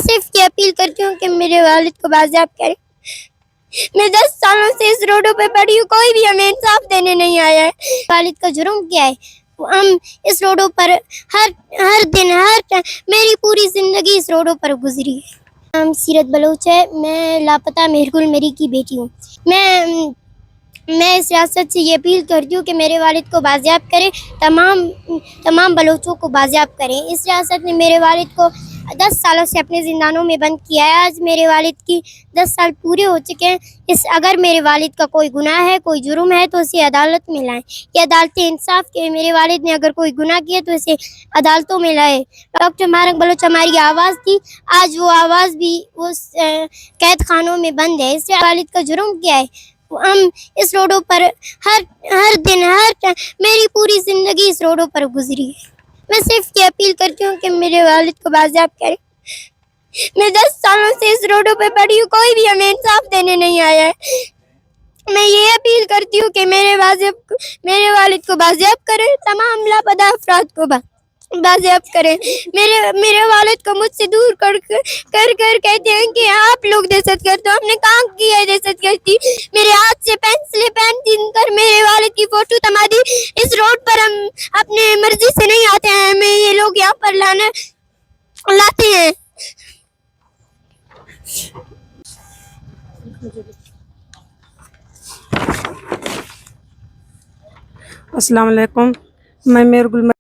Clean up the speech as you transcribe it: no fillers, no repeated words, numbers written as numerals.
صرف یہ اپیل کرتی ہوں کہ میرے والد کو بازیاب کریں. میں 10 سالوں سے اس روڈوں پہ پڑی ہوں, کوئی بھی ہمیں انصاف دینے نہیں آیا ہے. والد کا جرم کیا ہے؟ ہم اس روڈوں پر ہر دن میری پوری زندگی اس روڈوں پر گزری ہے. نام سیرت بلوچ ہے. میں لاپتہ مہرگل مری کی بیٹی ہوں. میں اس ریاست سے یہ اپیل کرتی ہوں کہ میرے والد کو بازیاب کریں, تمام بلوچوں کو بازیاب کریں. اس ریاست نے میرے والد کو 10 سالوں سے اپنے زندانوں میں بند کیا ہے. آج میرے والد کی 10 سال پورے ہو چکے ہیں. اگر میرے والد کا کوئی گناہ ہے, کوئی جرم ہے, تو اسے عدالت میں لائیں. یہ عدالت انصاف کے. میرے والد نے اگر کوئی گناہ کیا تو اسے عدالتوں میں لائے. ڈاکٹر مبارک بلوچ ہماری آواز تھی, آج وہ آواز بھی قید خانوں میں بند ہے. اس سے والد کا جرم کیا ہے؟ ہم اس روڈوں پر ہر دن میری پوری زندگی اس روڈوں پر گزری ہے. میں صرف یہ اپیل کرتی ہوں کہ میرے والد کو بازیاب کریں. میں 10 سالوں سے اس روڈوں پہ پڑی ہوں, کوئی بھی ہمیں انصاف دینے نہیں آیا ہے. میں یہ اپیل کرتی ہوں کہ میرے والد کو بازیاب کریں, تمام لاپتہ افراد کو بازیاب کریں. میرے والد کو مجھ سے دور کر کہتے ہیں کہ آپ لوگ دہشت گرد ہو. ہم نے کہاں کی ہے دہشت گردی؟ میرے ہاتھ سے پینسلیں پین کر میرے والد کی فوٹو تما دی. اس روڈ پر ہم اپنے مرضی سے نہیں آتے ہیں, ہمیں یہ لوگ یہاں پر لاتے ہیں. السلام علیکم. میں مہرگل